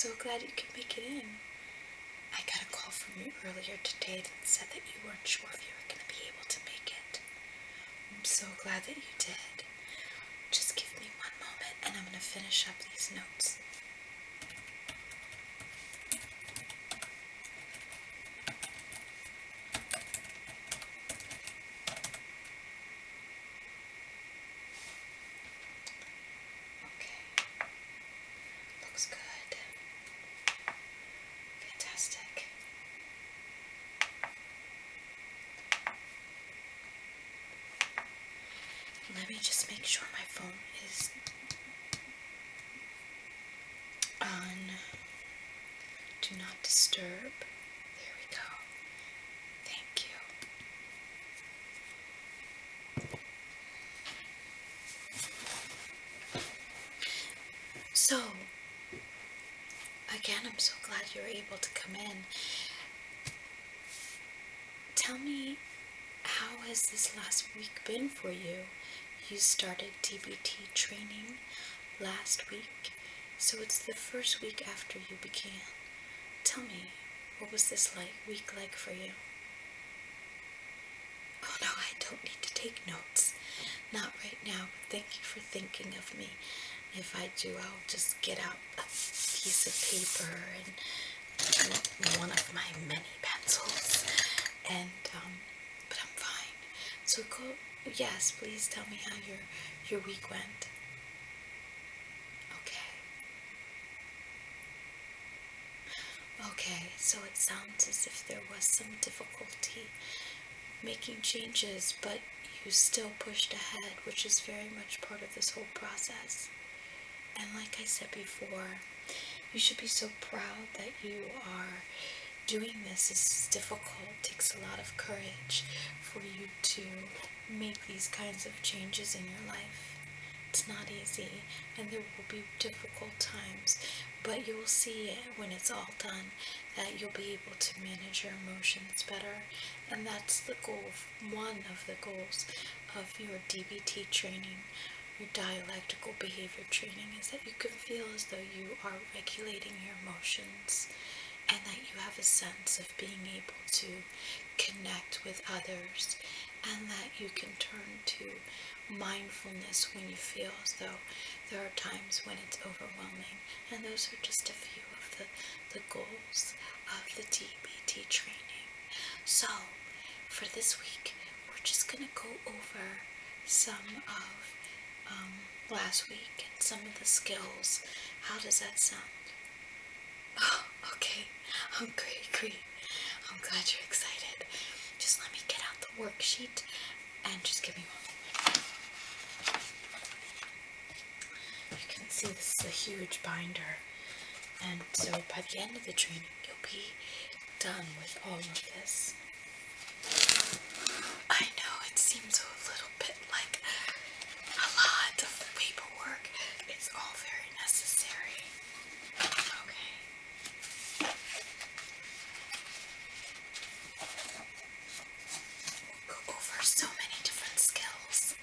so glad you could make it in. I got a call from you earlier today that said that you weren't sure if you were going to be able to make it. I'm so glad that you did. Just give me one moment and I'm going to finish up these notes. Looks good. Fantastic. Let me just make sure my phone is on Do Not Disturb. There we go. Thank you. So, again, I'm so glad you were able to come in. Tell me, how has this last week been for you? You started DBT training last week, so it's the first week after you began. Tell me, what was this week like for you? Oh no, I don't need to take notes. Not right now, but thank you for thinking of me. If I do, I'll just get out a piece of paper and one of my many pencils, and but I'm fine. So yes, please tell me how your week went. Okay, so it sounds as if there was some difficulty making changes, but you still pushed ahead, which is very much part of this whole process. And like I said before, you should be so proud that you are doing this. This is difficult. It takes a lot of courage for you to make these kinds of changes in your life. It's not easy, and there will be difficult times, but you will see when it's all done that you'll be able to manage your emotions better, and that's the goal, one of the goals of your DBT training, your dialectical behavior training, is that you can feel as though you are regulating your emotions, and that you have a sense of being able to connect with others, and that you can turn to mindfulness when you feel as though there are times when it's overwhelming. And those are just a few of the goals of the DBT training. So for this week, we're just going to go over some of last week and some of the skills. How does that sound? Oh, okay. Great. I'm glad you're excited. Just let me get out the worksheet and just give me one moment. You can see this is a huge binder, and so by the end of the training you'll be done with all of this. I know it seems a little bit like a lot of paperwork. It's all very necessary. Okay. We'll go over so many different skills.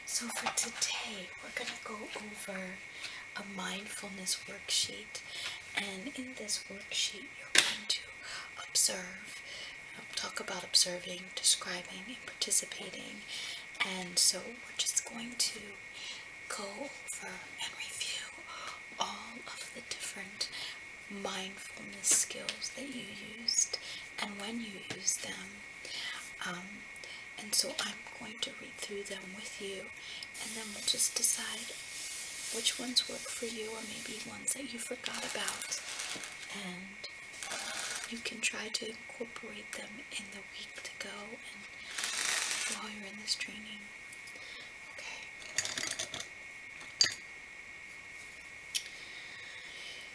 So for today, we're going to go over a mindfulness worksheet, and in this worksheet, you're going to observe, talk about observing, describing, and participating. And so we're just going to go over and review all of the different mindfulness skills that you used and when you used them. And so I'm going to read through them with you, and then we'll just decide which ones work for you, or maybe ones that you forgot about, and you can try to incorporate them in the week to go and while you're in this training. Okay.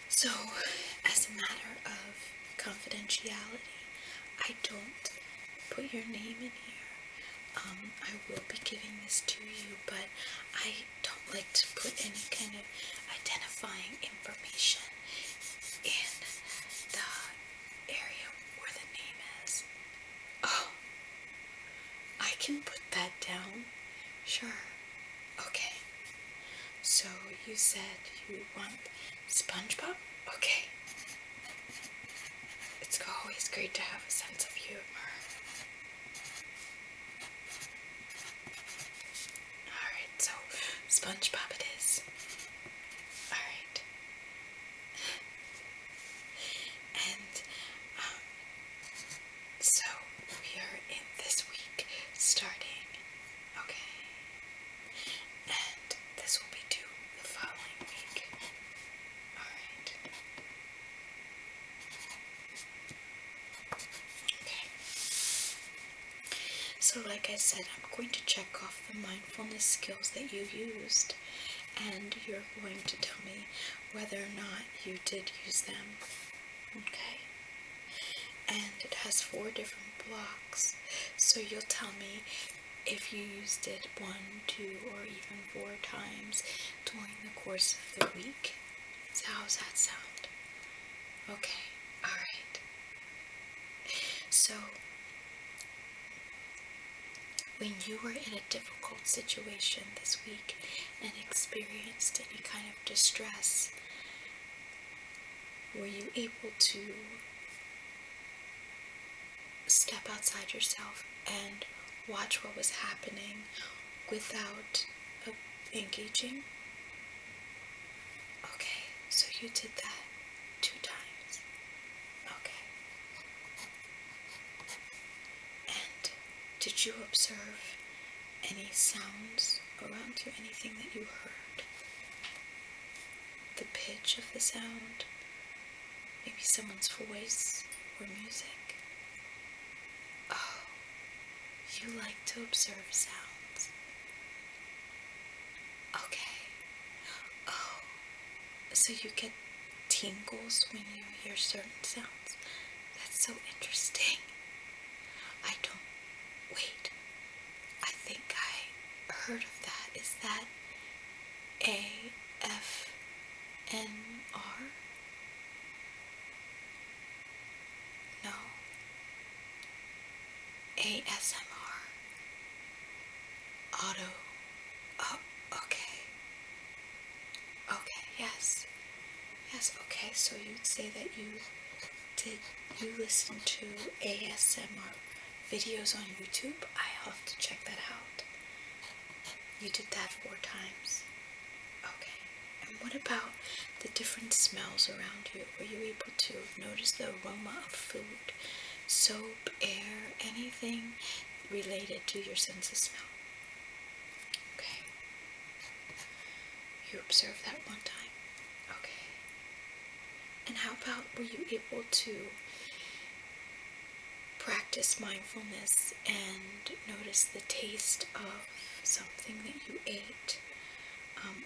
So, as a matter of confidentiality, I don't put your name in here. I will be giving this to you, but I don't like to put any kind of identifying information in the area where the name is. Oh, I can put that down. Sure. Okay. So you said you want SpongeBob? Okay. It's always great to have a sense of humor. Alright, so SpongeBob it is. Alright. And, so we are in this week starting, okay? And this will be due the following week. Alright. Okay. So like I said, I'm going to check off the mindfulness skills that you used, and you're going to tell me whether or not you did use them. Okay? And it has 4 different blocks, so you'll tell me if you used it 1, 2, or even 4 times during the course of the week. So how's that sound? Okay, alright. So, when you were in a difficult situation this week and experienced any kind of distress, were you able to step outside yourself and watch what was happening without engaging? Okay, so you did that 2 times. Okay. And did you observe any sounds around you? Anything that you heard? The pitch of the sound? Maybe someone's voice or music? Oh, you like to observe sounds. Okay. Oh, so you get tingles when you hear certain sounds? That's so interesting. Wait, I think I heard of that. Is that AFNR? No. ASMR. Auto. Oh, okay. Okay, yes. Yes, okay, so you'd say that you listen to ASMR videos on YouTube? I'll have to check that out. You did that 4 times. Okay. And what about the different smells around you? Were you able to notice the aroma of food, soap, air, anything related to your sense of smell? Okay. You observed that 1 time. Okay. And how about, were you able to practice mindfulness and notice the taste of something that you ate?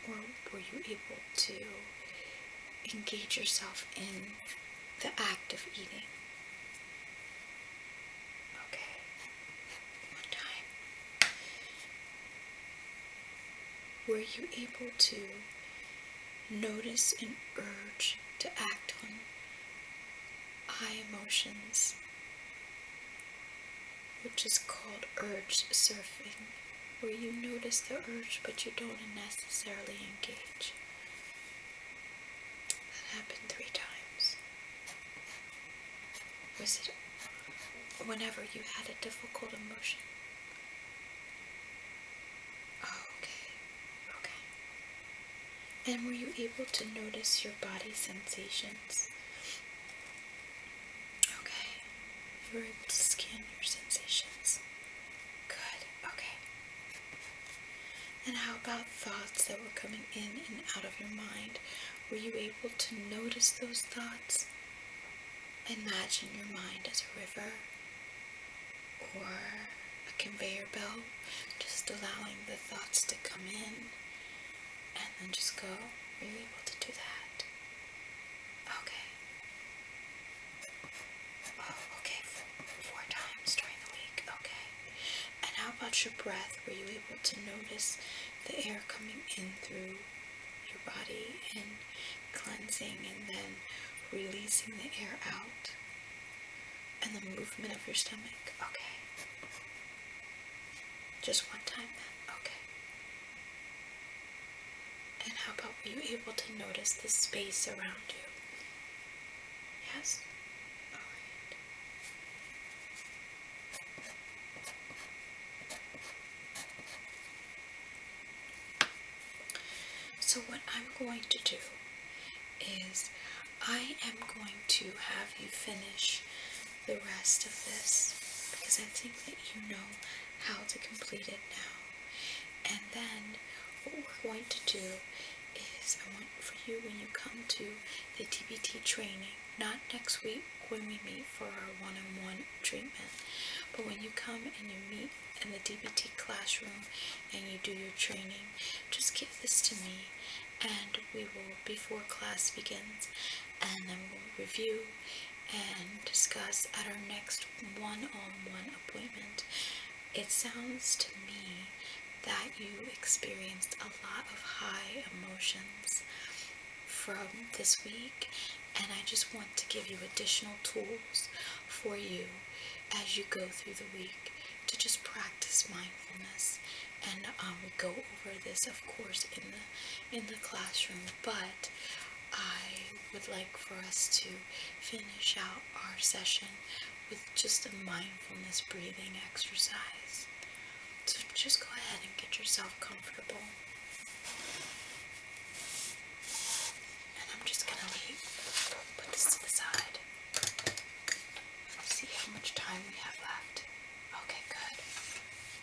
Or were you able to engage yourself in the act of eating? Okay. 1 time. Were you able to notice an urge to act on high emotions, which is called urge surfing, where you notice the urge but you don't necessarily engage? That happened 3 times. Was it whenever you had a difficult emotion? Oh, okay. Okay. And were you able to notice your body sensations? Okay. You were able to scan your sensations. Good. Okay. And how about thoughts that were coming in and out of your mind? Were you able to notice those thoughts? Imagine your mind as a river or a conveyor belt, just allowing the thoughts to come in and then just go. Were you able to do that? Okay. Oh, okay, 4 times during the week. Okay. And how about notice your breath? Were you able to notice the air coming in through your body and cleansing and then releasing the air out? And the movement of your stomach? Okay. Just one time then? Okay. And how about, were you able to notice the space around you? Yes? Alright. So what I'm going to do is I am going to have you finish the rest of this, because I think that you know how to complete it now. And then what we're going to do is, I want for you, when you come to the DBT training, not next week when we meet for our one-on-one treatment, but when you come and you meet in the DBT classroom and you do your training, just give this to me, and we will, before class begins, and then we'll review and discuss at our next one-on-one appointment. It sounds to me that you experienced a lot of high emotions from this week, and I just want to give you additional tools for you as you go through the week to just practice mindfulness. And we go over this, of course, in the classroom, but I would like for us to finish out our session with just a mindfulness breathing exercise. So just go ahead and get yourself comfortable. And I'm just going to put this to the side. See how much time we have left. Okay, good.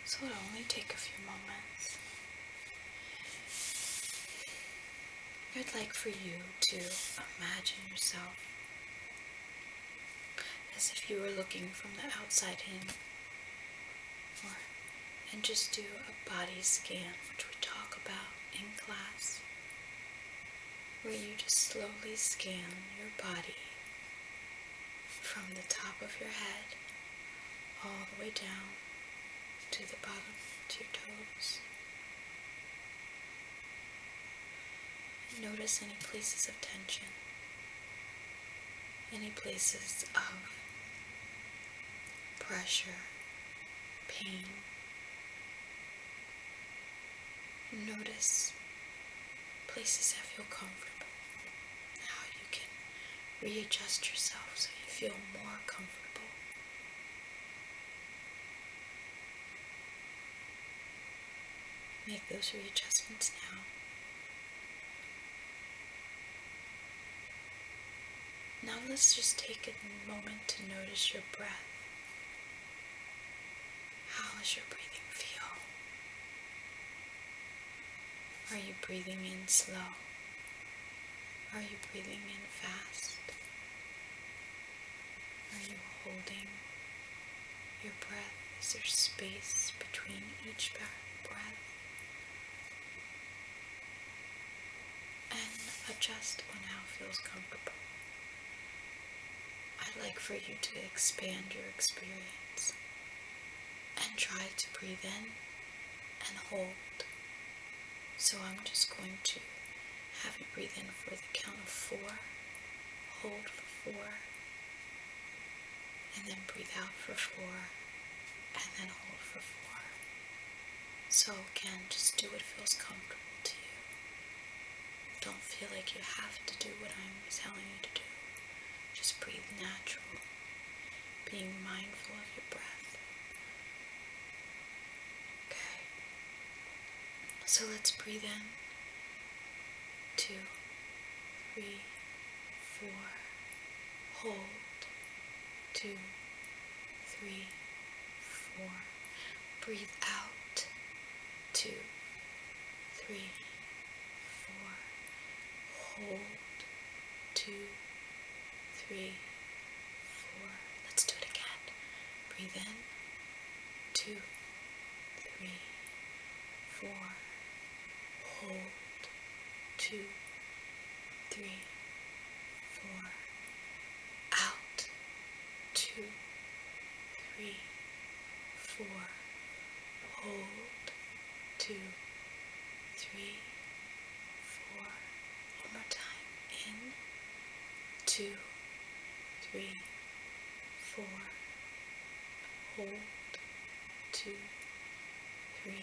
So it'll only take a few moments. I'd like for you to imagine yourself as if you were looking from the outside in, and just do a body scan, which we talk about in class, where you just slowly scan your body from the top of your head all the way down to the bottom, to your toes. And notice any places of tension, any places of pressure, pain. Notice places that feel comfortable, how you can readjust yourself so you feel more comfortable. Make those readjustments now. Now let's just take a moment to notice your breath. How does your breathing feel? Are you breathing in slow? Are you breathing in fast? Are you holding your breath? Is there space between each breath? And adjust what now feels comfortable. I'd like for you to expand your experience and try to breathe in and hold. So I'm just going to have you breathe in for the count of 4, hold for 4, and then breathe out for 4, and then hold for 4. So again, just do what feels comfortable to you. Don't feel like you have to do what I'm telling you to do. Just breathe natural, being mindful of your breath. Okay. So let's breathe in. 2, 3, 4. Hold. 2, 3, 4. Breathe out. 2, 3, 4. Hold. 2, 3, 4. Let's do it again. Breathe in. 2, 3, 4. Hold. 2, 3, 4. Out. 2, 3, 4. hold, 2, 3, 4, one more time, in, 2, 3, 4, hold, 2, 3,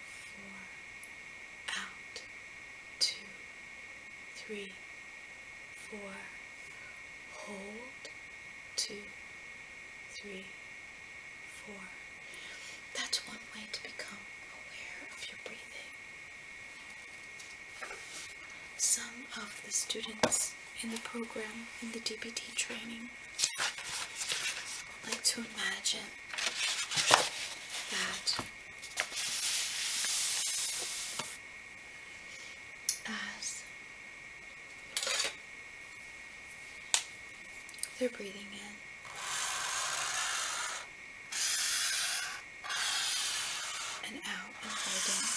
4, out, 2, 3, 4, hold, 2, 3, 4. That's one way to become aware of your breathing. Some of the students in the program, in the DBT training, like to imagine that as they're breathing in and out and holding,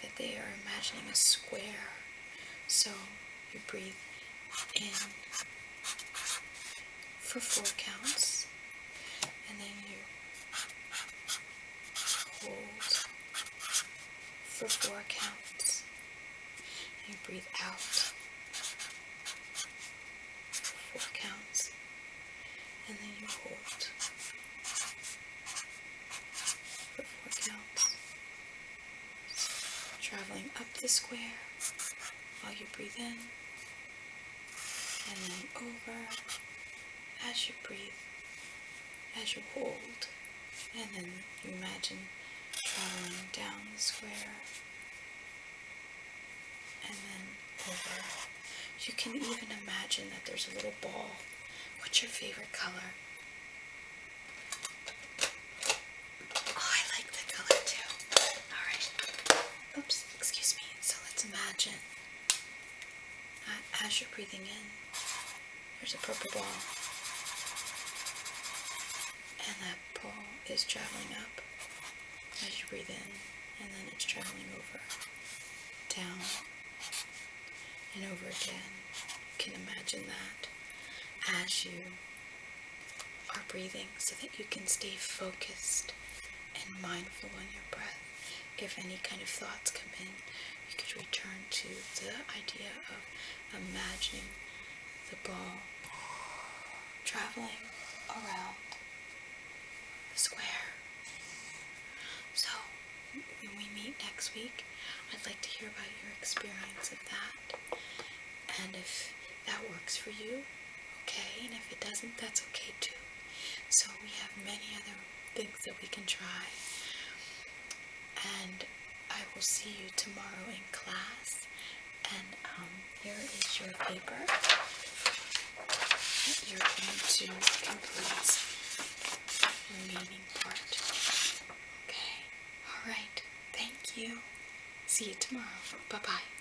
that they are imagining a square. So you breathe in for 4 counts, and then you hold for 4 counts, and you breathe out for 4 counts, and then you hold for 4 counts. Traveling up the square while you breathe in, and then over as you breathe, as you hold, and then you imagine traveling down the square, and then over. You can even imagine that there's a little ball. What's your favorite color? Oh, I like the color too. Alright. Oops, excuse me. So let's imagine as you're breathing in, there's a purple ball. And that ball is traveling up as you breathe in, and then it's traveling over, down, and over again. You can imagine that as you are breathing, so that you can stay focused and mindful on your breath. If any kind of thoughts come in, you could return to the idea of imagining the ball traveling around the square. So when we meet next week, I'd like to hear about your experience of that, and if that works for you, okay, and if it doesn't, that's okay too. So we have many other things that we can try, and I will see you tomorrow in class. And here is your paper that you're going to complete the remaining part. Okay, alright, thank you. See you tomorrow. Bye-bye.